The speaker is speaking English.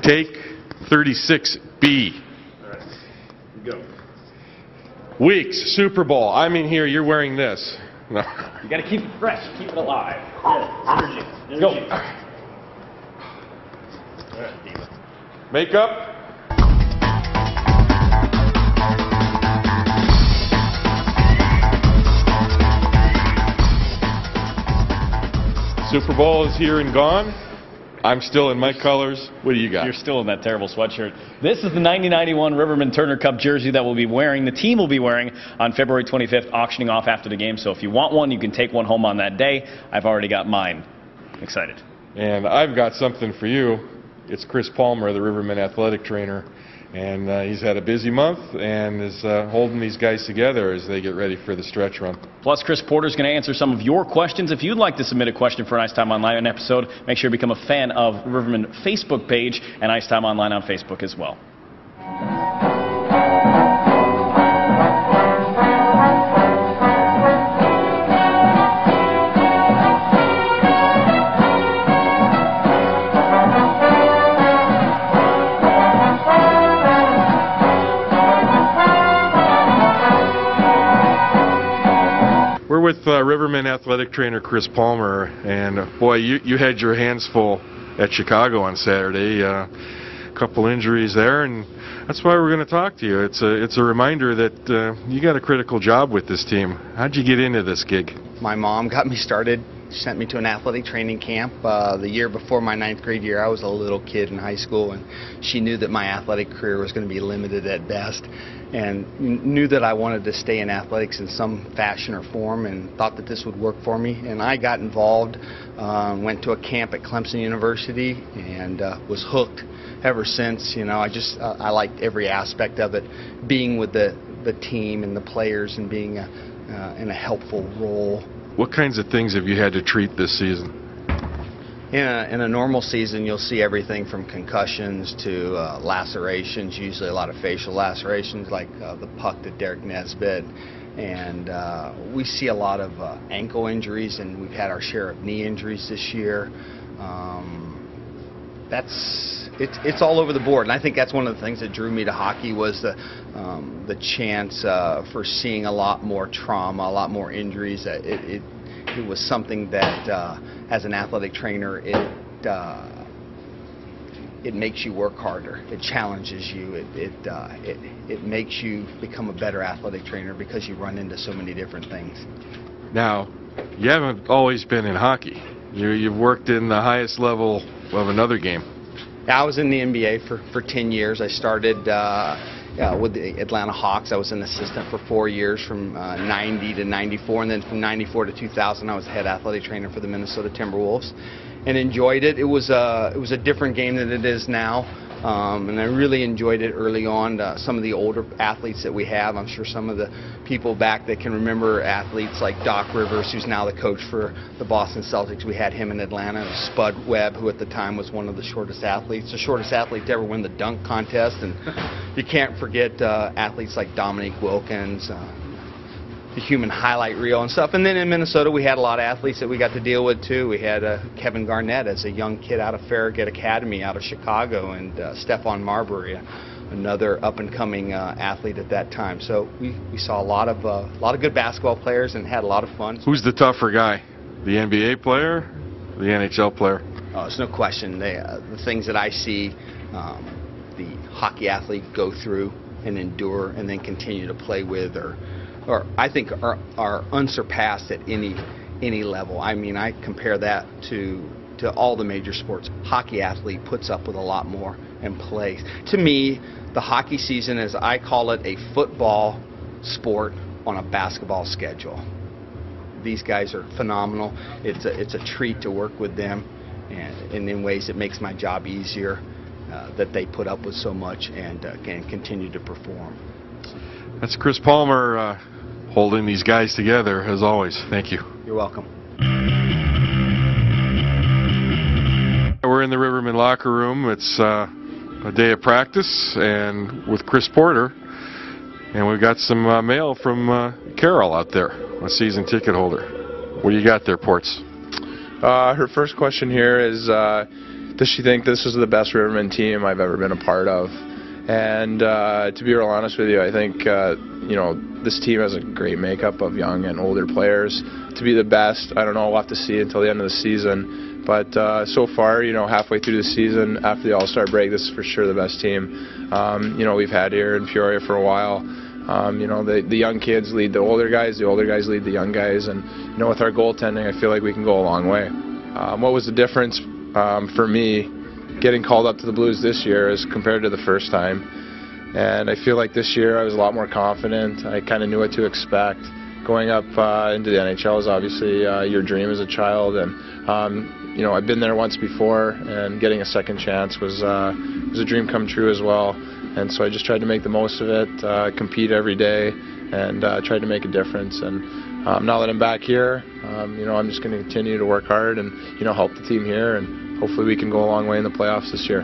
Take 36B. All right, go. Weeks, Super Bowl. I'm in here, you're wearing this. No. You got to keep it fresh, keep it alive. Yeah, energy. Go. All right, Diva. Makeup. Super Bowl is here and gone. I'm still in my colors. What do you got? You're still in that terrible sweatshirt. This is the 1991 Riverman Turner Cup jersey that we'll be wearing, the team will be wearing on February 25th, auctioning off after the game. So if you want one, you can take one home on that day. I've already got mine. Excited. And I've got something for you. It's Chris Palmer, the Riverman athletic trainer. And he's had a busy month and is holding these guys together as they get ready for the stretch run. Plus, Chris Porter's going to answer some of your questions. If you'd like to submit a question for an Ice Time Online episode, make sure to become a fan of Riverman Facebook page and Ice Time Online on Facebook as well. We're with Riverman athletic trainer Chris Palmer, and boy, you had your hands full at Chicago on Saturday. A couple injuries there, and that's why we're going to talk to you. It's a reminder that you got a critical job with this team. How'd you get into this gig? My mom got me started. She sent me to an athletic training camp the year before my 9th grade year. I was a little kid in high school, and she knew that my athletic career was going to be limited at best, and knew that I wanted to stay in athletics in some fashion or form, and thought that this would work for me. And I got involved, went to a camp at Clemson University, and was hooked ever since. You know, I liked every aspect of it, being with the team and the players, and being in a helpful role. What kinds of things have you had to treat this season? In a normal season, you'll see everything from concussions to lacerations, usually a lot of facial lacerations like the puck to Derek Nesbitt. And we see a lot of ankle injuries, and we've had our share of knee injuries this year. It's all over the board, and I think that's one of the things that drew me to hockey was the chance for seeing a lot more trauma, a lot more injuries. It was something that, as an athletic trainer, it makes you work harder. It challenges you. It makes you become a better athletic trainer because you run into so many different things. Now, you haven't always been in hockey. You've worked in the highest level of another game. I was in the NBA for 10 years. I started with the Atlanta Hawks. I was an assistant for 4 years from 90 to 94, and then from 94 to 2000 I was the head athletic trainer for the Minnesota Timberwolves, and enjoyed it. It was a different game than it is now, and I really enjoyed it early on. Some of the older athletes that we have, I'm sure some of the people back that can remember athletes like Doc Rivers, who's now the coach for the Boston Celtics. We had him in Atlanta. Spud Webb, who at the time was one of the shortest athletes to ever win the dunk contest. And you can't forget athletes like Dominique Wilkins, the human highlight reel and stuff. And then in Minnesota, we had a lot of athletes that we got to deal with too. We had Kevin Garnett as a young kid out of Farragut Academy out of Chicago, and Stephon Marbury, another up-and-coming athlete at that time. So we saw a lot of good basketball players and had a lot of fun. Who's the tougher guy? The NBA player, the NHL player? Oh, there's no question. The things that I see the hockey athlete go through and endure and then continue to play with, or I think are unsurpassed at any level. I mean, I compare that to all the major sports. Hockey athlete puts up with a lot more and plays. To me, the hockey season, as I call it, a football sport on a basketball schedule. These guys are phenomenal. It's a treat to work with them, and in ways it makes my job easier, that they put up with so much and can continue to perform. That's Chris Palmer holding these guys together, as always. Thank you. You're welcome. We're in the Riverman locker room. It's a day of practice, and with Chris Porter, and we've got some mail from Carol out there, a season ticket holder. What do you got there, Ports? Her first question here is, does she think this is the best Riverman team I've ever been a part of? And to be real honest with you, I think this team has a great makeup of young and older players. To be the best, I don't know, we'll have to see until the end of the season. But so far, halfway through the season, after the All-Star break, this is for sure the best team we've had here in Peoria for a while. The young kids lead the older guys lead the young guys, and with our goaltending, I feel like we can go a long way. What was the difference for me getting called up to the Blues this year as compared to the first time? And I feel like this year I was a lot more confident. I kind of knew what to expect. Going up into the NHL is obviously your dream as a child, and I've been there once before, and getting a second chance was a dream come true as well. And so I just tried to make the most of it, compete every day, and tried to make a difference. And now that I'm back here, I'm just going to continue to work hard and help the team here, and hopefully we can go a long way in the playoffs this year.